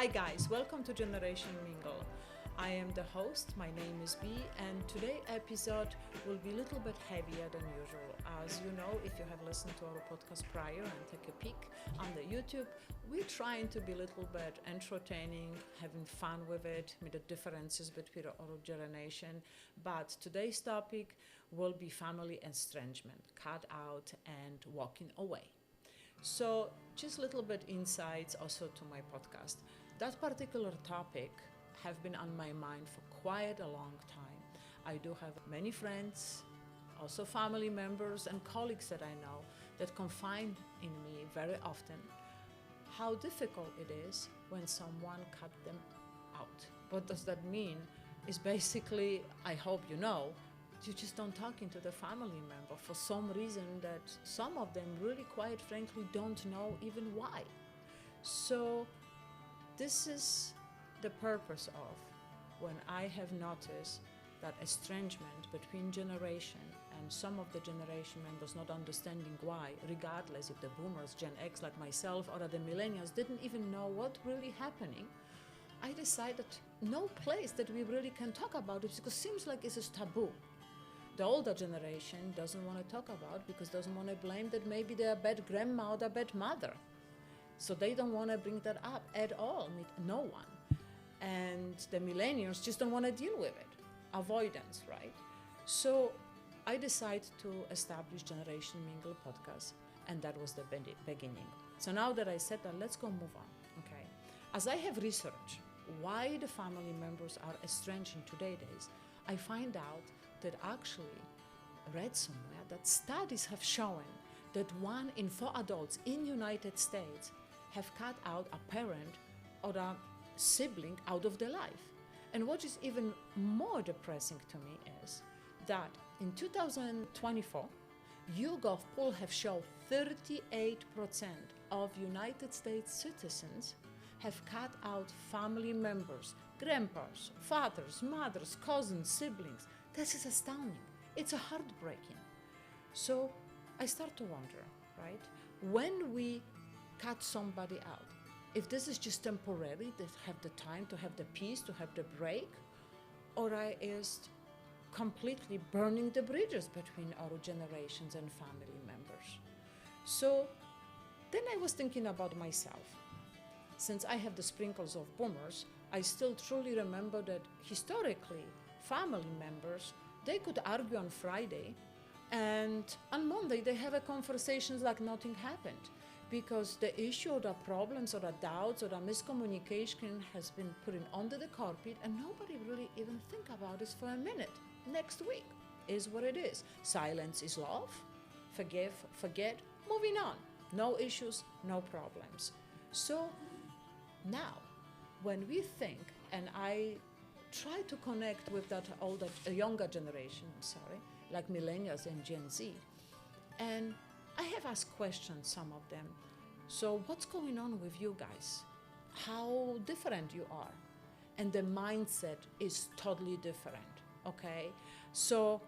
Hi guys, welcome to Generation Mingle. I am the host, my name is B, and today's episode will be a little bit heavier than usual. As you know, if you have listened to our podcast prior and take a peek on the YouTube, we're trying to be a little bit entertaining, having fun with it, with the differences between our generation. But today's topic will be family estrangement, cut out and walking away. So just a little bit insights also to my podcast. That particular topic have been on my mind for quite a long time. I do have many friends, also family members and colleagues that I know that confide in me very often how difficult it is when someone cut them out. What does that mean? Is basically, I hope you know, you just don't talking to the family member for some reason that some of them really quite frankly don't know even why. So this is the purpose of when I have noticed that estrangement between generation and some of the generation members not understanding why, regardless if the boomers, Gen X like myself or the millennials didn't even know what really happening, I decided no place that we really can talk about it because it seems like it's a taboo. The older generation doesn't want to talk about because doesn't want to blame that maybe they're a bad grandma or a bad mother. So they don't want to bring that up at all, no one. And the millennials just don't want to deal with it. Avoidance, right? So I decided to establish Generation Mingle podcast, and that was the beginning. So now that I said that, let's go move on, okay? As I have researched why the family members are estranged in today's days, I find out that actually read somewhere that studies have shown that 1 in 4 adults in United States have cut out a parent or a sibling out of their life. And what is even more depressing to me is that in 2024, YouGov poll have shown 38% of United States citizens have cut out family members, grandpas, fathers, mothers, cousins, siblings. This is astounding. It's a heartbreaking. So I start to wonder, right? When we cut somebody out, if this is just temporary, they have the time to have the peace, to have the break, or I is completely burning the bridges between our generations and family members. So then I was thinking about myself. Since I have the sprinkles of boomers, I still truly remember that historically, family members, they could argue on Friday, and on Monday they have a conversations like nothing happened, because the issue or the problems or the doubts or the miscommunication has been put in under the carpet, and nobody really even think about this for a minute. Next week is what it is. Silence is love. Forgive, forget, moving on. No issues, no problems. So now, when we think, and I try to connect with that younger generation, like millennials and Gen Z, and I have asked questions, some of them. So what's going on with you guys? How different you are? And the mindset is totally different, okay? So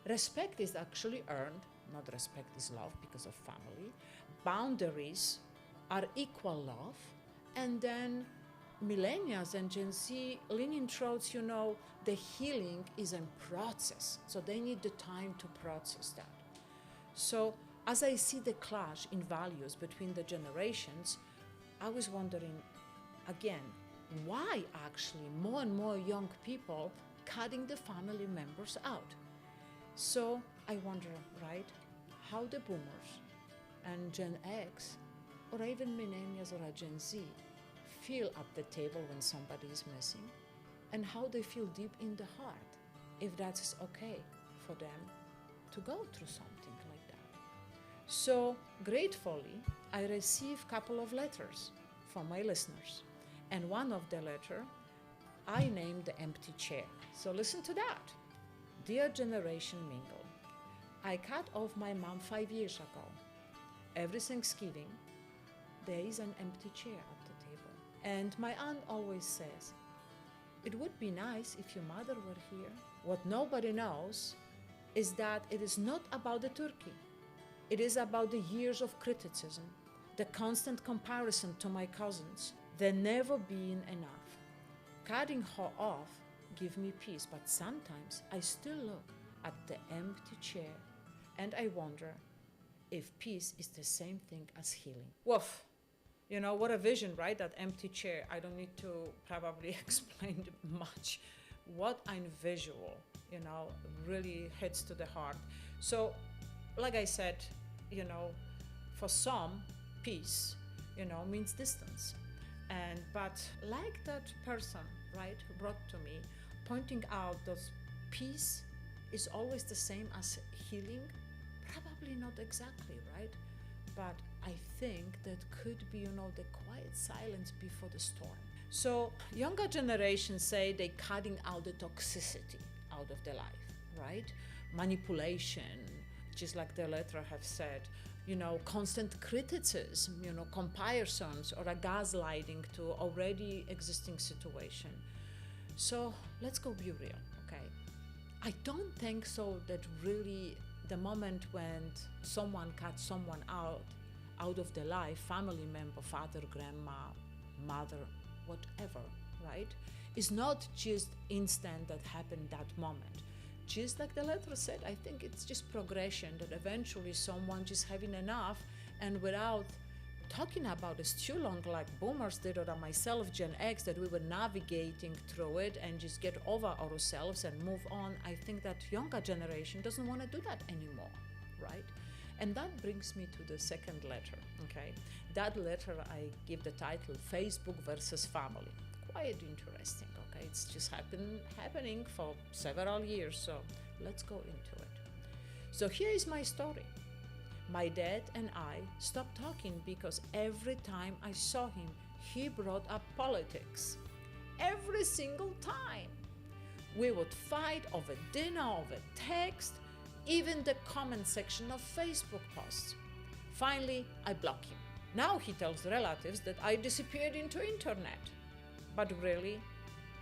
respect is actually earned, not respect is love because of family. Boundaries are equal love. And then millennials and Gen Z leaning towards, the healing is in process. So they need the time to process that. So as I see the clash in values between the generations, I was wondering, again, why actually more and more young people cutting the family members out? So I wonder, right, how the boomers and Gen X or even millennials or a Gen Z feel at the table when somebody is missing, and how they feel deep in the heart, if that is okay for them to go through something like that. So gratefully, I received a couple of letters from my listeners, and one of the letter I named the empty chair. So listen to that. Dear Generation Mingle, I cut off my mom 5 years ago. Every Thanksgiving, there is an empty chair at the table. And my aunt always says, it would be nice if your mother were here. What nobody knows is that it is not about the turkey. It is about the years of criticism, the constant comparison to my cousins, There never been enough. Cutting her off give me peace, but sometimes I still look at the empty chair and I wonder if peace is the same thing as healing. Woof. You know, what a vision, right? That empty chair. I don't need to probably explain much. What a visual, you know, really hits to the heart. So, like I said, you know, for some, peace, you know, means distance. But like that person, right, who brought to me, pointing out that peace is always the same as healing, probably not exactly, right? But I think that could be, you know, the quiet silence before the storm. So younger generations say they're cutting out the toxicity out of their life, right? Manipulation, just like the letter have said, you know, constant criticism, you know, comparisons or a gaslighting to already existing situation. So let's go be real, okay? I don't think so that really the moment when someone cuts someone out of their life, family member, father, grandma, mother, whatever, right, is not just instant that happened that moment. Just like the letter said, I think it's just progression, that eventually someone just having enough, and without talking about this too long like boomers did, or myself, Gen X, that we were navigating through it and just get over ourselves and move on. I think that younger generation doesn't want to do that anymore, right? And that brings me to the second letter, okay? That letter I give the title Facebook versus Family. Quite interesting, okay? It's just happening for several years, so let's go into it. So here is my story. My dad and I stopped talking because every time I saw him, he brought up politics. Every single time. We would fight over dinner, over text, even the comment section of Facebook posts. Finally, I block him. Now he tells relatives that I disappeared into internet. But really,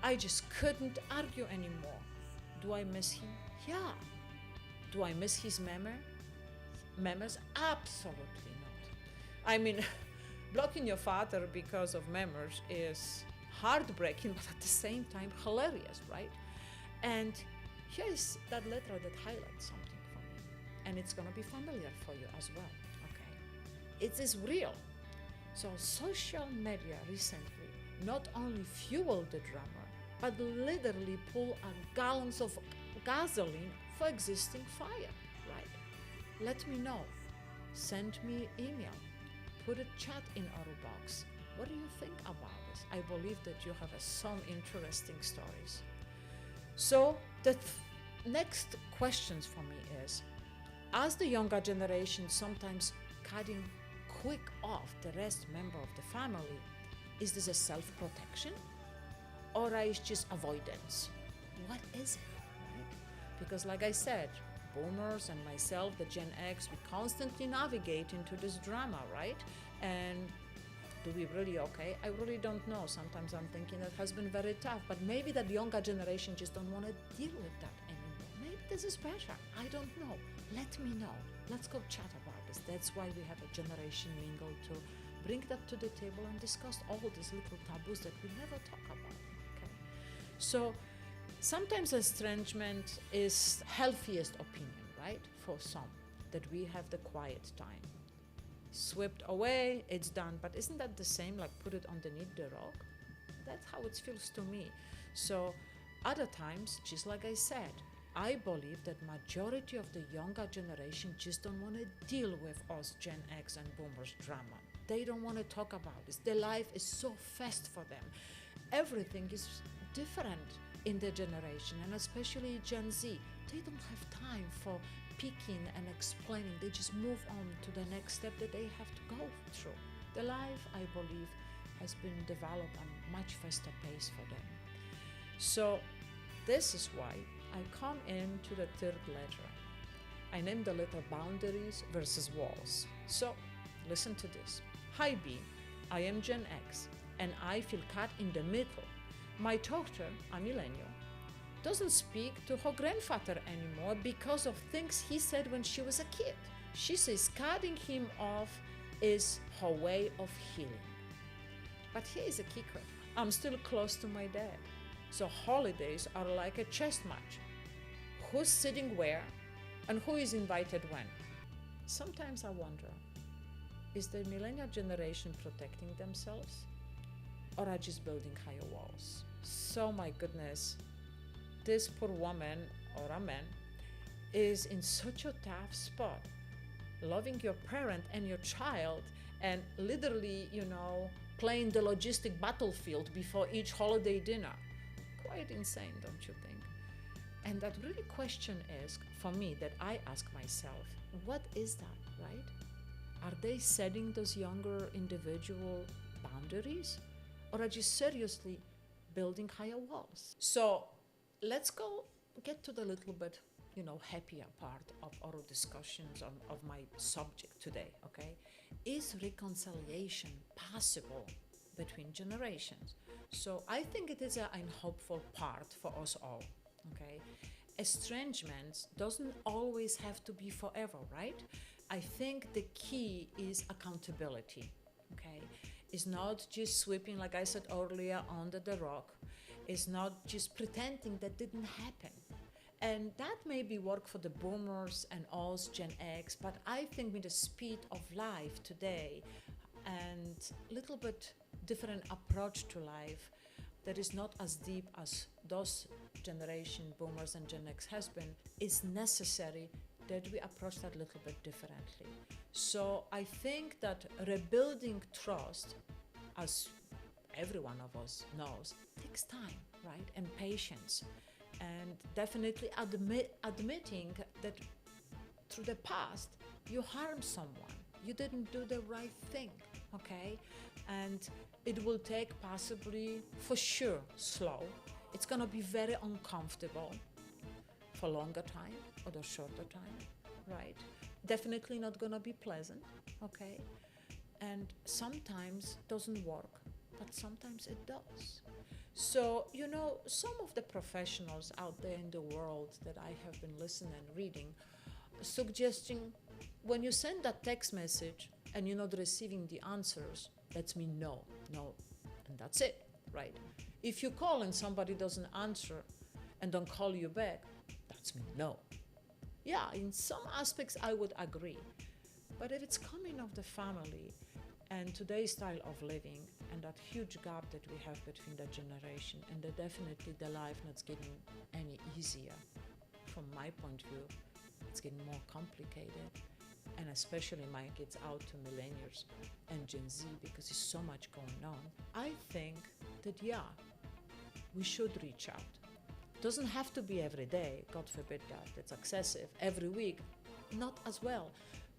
I just couldn't argue anymore. Do I miss him? Yeah. Do I miss his memories? Absolutely not. I mean, blocking your father because of memories is heartbreaking, but at the same time hilarious, right? And here is that letter that highlights something for me, and it's gonna be familiar for you as well, okay? It is real. So social media recently not only fueled the drama, but literally pull gallons of gasoline for existing fire, right? Let me know. Send me email. Put a chat in our box. What do you think about this? I believe that you have some interesting stories. So the next questions for me is, as the younger generation sometimes cutting quick off the rest member of the family, is this a self-protection or is just avoidance? What is it, right? Because like I said, boomers and myself, the Gen X, we constantly navigate into this drama, right? And do we really okay? I really don't know. Sometimes I'm thinking that has been very tough, but maybe that younger generation just don't want to deal with that anymore. Maybe this is better. I don't know. Let me know. Let's go chat about this. That's why we have a Generation Mingle, to bring that to the table and discuss all these little taboos that we never talk about, okay? So sometimes estrangement is healthiest opinion, right? For some, that we have the quiet time. Swept away, it's done. But isn't that the same, like put it underneath the rug? That's how it feels to me. So other times, just like I said, I believe that majority of the younger generation just don't want to deal with us Gen X and boomers drama. They don't want to talk about this. Their life is so fast for them. Everything is different in their generation, and especially Gen Z. They don't have time for picking and explaining. They just move on to the next step that they have to go through. The life, I believe, has been developed at a much faster pace for them. So this is why I come into the third letter. I named the letter Boundaries versus Walls. So listen to this. Hi B, I am Gen X and I feel cut in the middle. My daughter, a millennial, doesn't speak to her grandfather anymore because of things he said when she was a kid. She says cutting him off is her way of healing. But here is a kicker. I'm still close to my dad. So holidays are like a chess match. Who's sitting where and who is invited when? Sometimes I wonder, is the millennial generation protecting themselves or are just building higher walls? So my goodness, this poor woman or a man is in such a tough spot, loving your parent and your child and literally, playing the logistic battlefield before each holiday dinner. Quite insane, don't you think? And that really question is, for me, that I ask myself, what is that, right? Are they setting those younger individual boundaries? Or are you seriously building higher walls? So let's get to the little bit, happier part of our discussions of my subject today, okay? Is reconciliation possible between generations? So I think it is a hopeful part for us all, okay? Estrangement doesn't always have to be forever, right? I think the key is accountability, okay? It's not just sweeping, like I said earlier, under the rug. It's not just pretending that didn't happen. And that maybe work for the boomers and us, Gen X, but I think with the speed of life today and a little bit different approach to life that is not as deep as those generation boomers and Gen X has been, is necessary that we approach that a little bit differently. So I think that rebuilding trust, as every one of us knows, takes time, right? And patience. And definitely admitting that through the past you harmed someone, you didn't do the right thing, okay? And it will take possibly, for sure, slow. It's gonna be very uncomfortable for longer time or the shorter time, right? Definitely not gonna be pleasant, okay? And sometimes doesn't work, but sometimes it does. So, some of the professionals out there in the world that I have been listening and reading, suggesting when you send that text message and you're not receiving the answers, that's mean no, and that's it, right? If you call and somebody doesn't answer and don't call you back, that's mean no. Yeah, in some aspects I would agree. But if it's coming of the family and today's style of living and that huge gap that we have between the generation, and that definitely the life not getting any easier, from my point of view, it's getting more complicated, and especially mine gets out to millennials and Gen Z because there's so much going on. I think that we should reach out. Doesn't have to be every day, God forbid that's excessive, every week, not as well.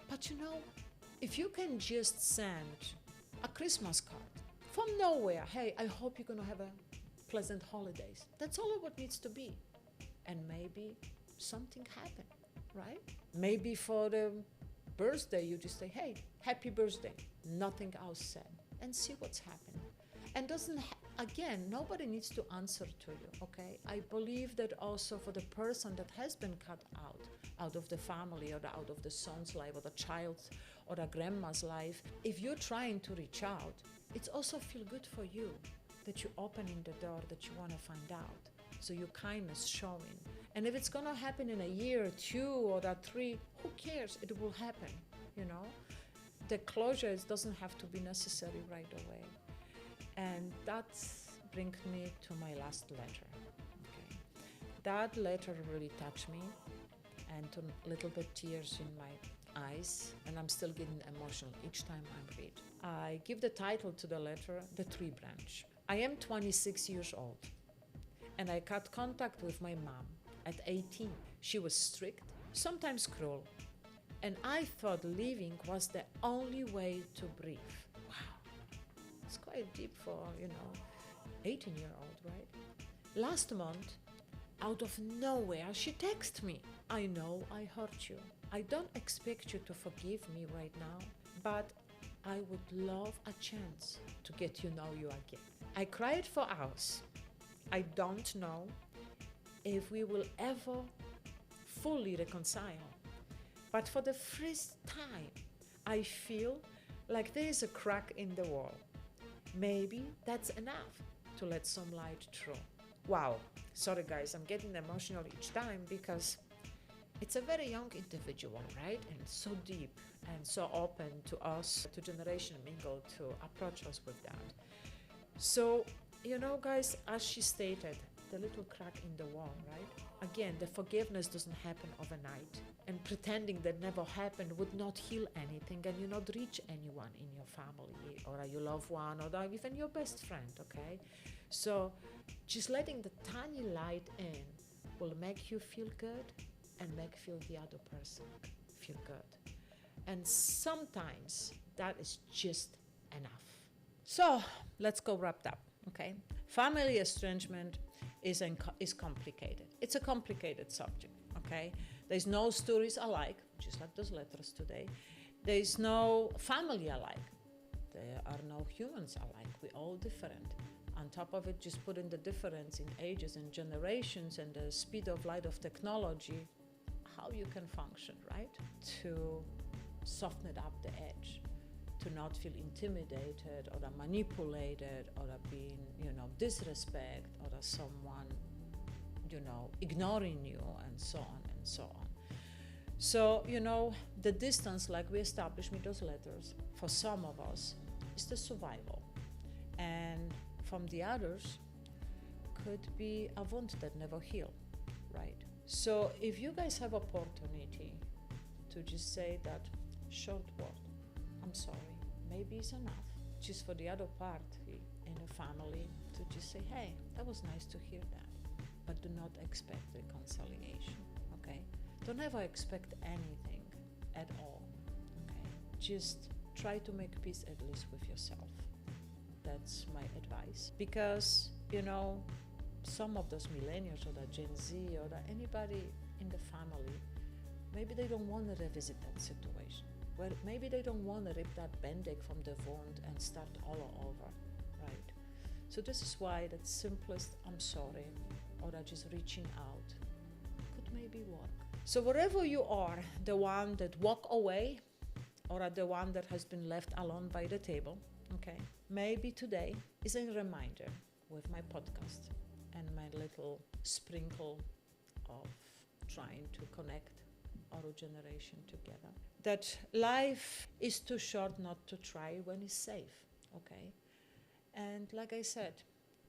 But if you can just send a Christmas card from nowhere, hey, I hope you're gonna have a pleasant holidays. That's all it needs to be. And maybe something happened, right? Maybe for the birthday, you just say, hey, happy birthday. Nothing else said. And see what's happening. And again, nobody needs to answer to you, okay? I believe that also for the person that has been cut out of the family or out of the son's life or the child's or the grandma's life, if you're trying to reach out, it's also feel good for you that you're opening the door, that you want to find out. So your kindness showing. And if it's going to happen in a year, 2 or 3, who cares? It will happen, The closure doesn't have to be necessary right away. And that brings me to my last letter. Okay. That letter really touched me and to a little bit tears in my eyes, and I'm still getting emotional each time I read. I give the title to the letter, The Tree Branch. I am 26 years old, and I cut contact with my mom at 18. She was strict, sometimes cruel, and I thought leaving was the only way to breathe. It's quite deep for, 18-year-old, right? Last month, out of nowhere, she texted me. I know I hurt you. I don't expect you to forgive me right now, but I would love a chance to get to know you again. I cried for hours. I don't know if we will ever fully reconcile, but for the first time, I feel like there is a crack in the wall. maybe that's enough to let some light through. Wow, sorry guys, I'm getting emotional each time because it's a very young individual, right? And so deep and so open to us, to Generation Mingle, to approach us with that. So, guys, as she stated, the little crack in the wall, right? Again, the forgiveness doesn't happen overnight. And pretending that never happened would not heal anything, and you not reach anyone in your family or your loved one or even your best friend, okay? So just letting the tiny light in will make you feel good and make feel the other person feel good. And sometimes that is just enough. So let's go wrapped up, okay? Family estrangement is complicated. It's a complicated subject, okay? There's no stories alike, just like those letters today. There's no family alike. There are no humans alike. We're all different. On top of it, just put in the difference in ages and generations and the speed of light of technology, how you can function, right? To soften it up the edge, to not feel intimidated or manipulated or being, disrespect or someone, ignoring you and so on and so on. So, the distance, like we established with those letters, for some of us is the survival. And from the others could be a wound that never healed, right? So if you guys have opportunity to just say that short word, I'm sorry, maybe it's enough, just for the other party in the family to just say, hey, that was nice to hear that, but do not expect reconciliation, okay? Don't ever expect anything at all, okay? Just try to make peace at least with yourself. That's my advice. Because, some of those millennials or the Gen Z or anybody in the family, maybe they don't want to revisit that situation. Well, maybe they don't want to rip that band-aid from the wound and start all over, right? So this is why that simplest I'm sorry or just reaching out could maybe work. So wherever you are, the one that walk away or the one that has been left alone by the table, okay, maybe today is a reminder with my podcast and my little sprinkle of trying to connect our generation together, that life is too short not to try when it's safe, okay? And like I said,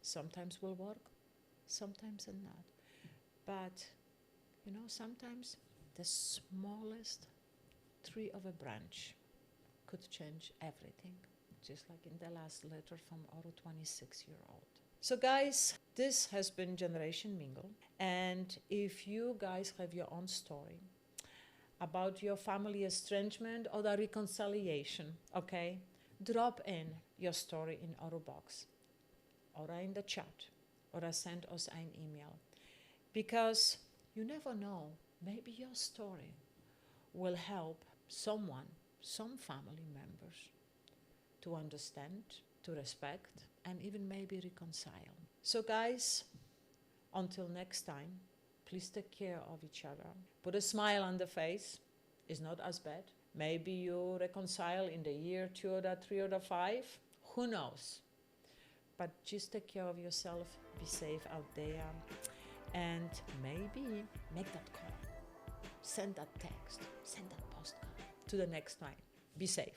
sometimes will work, sometimes not. But, sometimes the smallest tree of a branch could change everything, just like in the last letter from our 26-year-old. So guys, this has been Generation Mingle. And if you guys have your own story about your family estrangement or the reconciliation, okay, drop in your story in our box or in the chat or send us an email. Because you never know, maybe your story will help someone, some family members, to understand, to respect, and even maybe reconcile. So guys, until next time, please take care of each other. Put a smile on the face. It's not as bad. Maybe you reconcile in the year 2 or 3 or 5. Who knows? But just take care of yourself. Be safe out there. And maybe make that call. Send that text. Send that postcard. To the next time. Be safe.